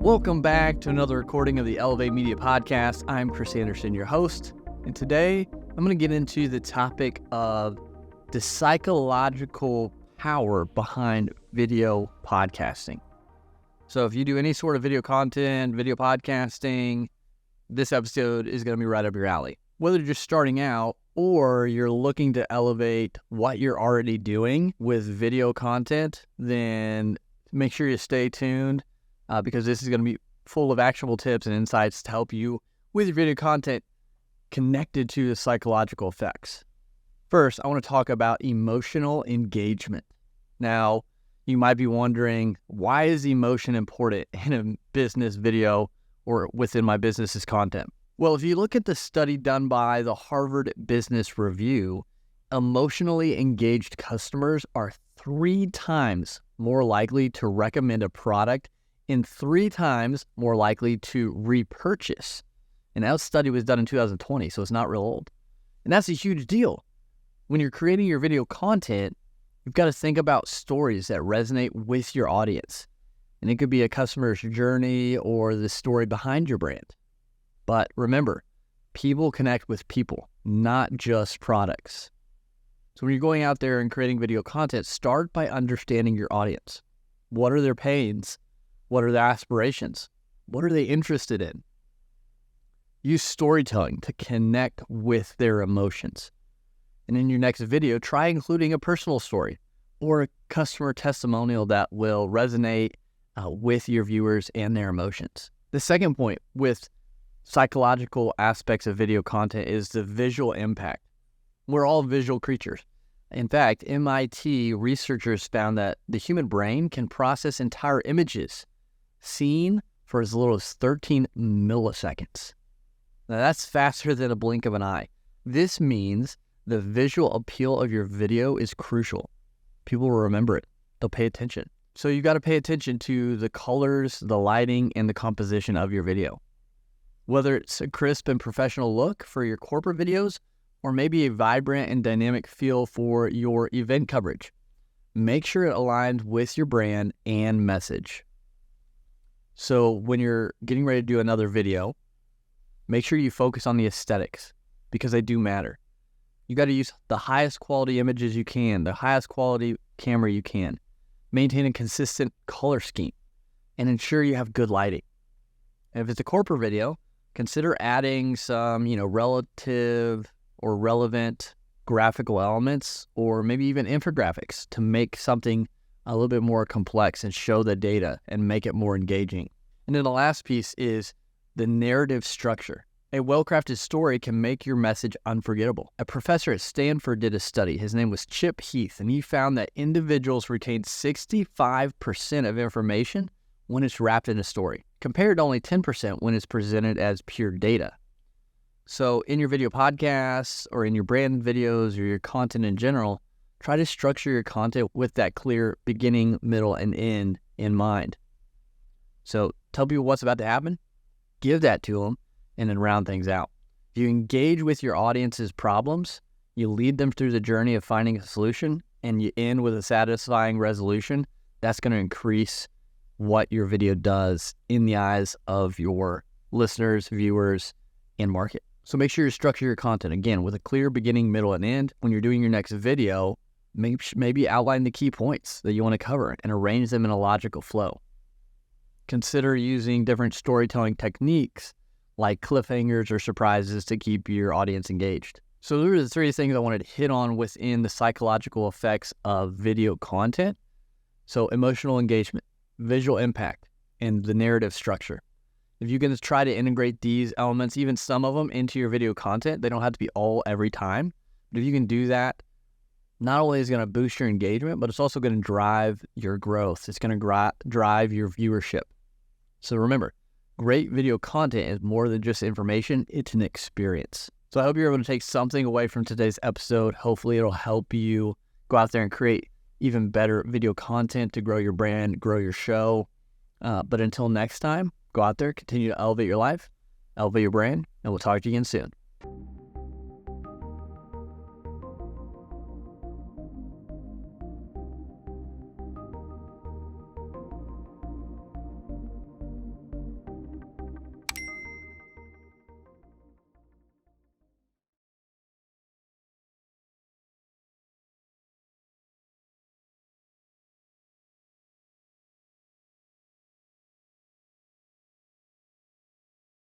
Welcome back to another recording of the Elevate Media Podcast. I'm Chris Anderson, your host, and today I'm going to get into the topic of the psychological power behind video podcasting. So if you do any sort of video content, video podcasting, this episode is going to be right up your alley. Whether you're just starting out or you're looking to elevate what you're already doing with video content, then make sure you stay tuned. Because this is going to be full of actionable tips and insights to help you with your video content connected to the psychological effects. First, I want to talk about emotional engagement. Now, you might be wondering, why is emotion important in a business video or within my business's content? Well, if you look at the study done by the Harvard Business Review, emotionally engaged customers are 3 times more likely to recommend a product and 3 times more likely to repurchase. And that study was done in 2020, so it's not real old. And that's a huge deal. When you're creating your video content, you've got to think about stories that resonate with your audience. And it could be a customer's journey or the story behind your brand. But remember, people connect with people, not just products. So when you're going out there and creating video content, start by understanding your audience. What are their pains? What are their aspirations? What are they interested in? Use storytelling to connect with their emotions. And in your next video, try including a personal story or a customer testimonial that will resonate with your viewers and their emotions. The second point with psychological aspects of video content is the visual impact. We're all visual creatures. In fact, MIT researchers found that the human brain can process entire images seen for as little as 13 milliseconds. Now that's faster than a blink of an eye. This means the visual appeal of your video is crucial. People will remember it. They'll pay attention. So you got to pay attention to the colors, the lighting, and the composition of your video. Whether it's a crisp and professional look for your corporate videos, or maybe a vibrant and dynamic feel for your event coverage, make sure it aligns with your brand and message. So when you're getting ready to do another video, make sure you focus on the aesthetics because they do matter. You got to use the highest quality images you can, the highest quality camera you can. Maintain a consistent color scheme and ensure you have good lighting. And if it's a corporate video, consider adding some, relative or relevant graphical elements or maybe even infographics to make something a little bit more complex and show the data and make it more engaging. And then the last piece is the narrative structure. A well-crafted story can make your message unforgettable. A professor at Stanford did a study. His name was Chip Heath, and he found that individuals retain 65% of information when it's wrapped in a story, compared to only 10% when it's presented as pure data. So in your video podcasts or in your brand videos or your content in general, try to structure your content with that clear beginning, middle, and end in mind. So tell people what's about to happen, give that to them, and then round things out. If you engage with your audience's problems, you lead them through the journey of finding a solution, and you end with a satisfying resolution, that's going to increase what your video does in the eyes of your listeners, viewers, and market. So make sure you structure your content, again, with a clear beginning, middle, and end. When you're doing your next video, maybe outline the key points that you want to cover and arrange them in a logical flow. Consider using different storytelling techniques like cliffhangers or surprises to keep your audience engaged. So those are the 3 things I wanted to hit on within the psychological effects of video content. So emotional engagement, visual impact, and the narrative structure. If you can try to integrate these elements, even some of them, into your video content, they don't have to be all every time. But if you can do that, not only is it going to boost your engagement, but it's also going to drive your growth. It's going to drive your viewership. So remember, great video content is more than just information. It's an experience. So I hope you're able to take something away from today's episode. Hopefully it'll help you go out there and create even better video content to grow your brand, grow your show. But until next time, go out there, continue to elevate your life, elevate your brand, and we'll talk to you again soon.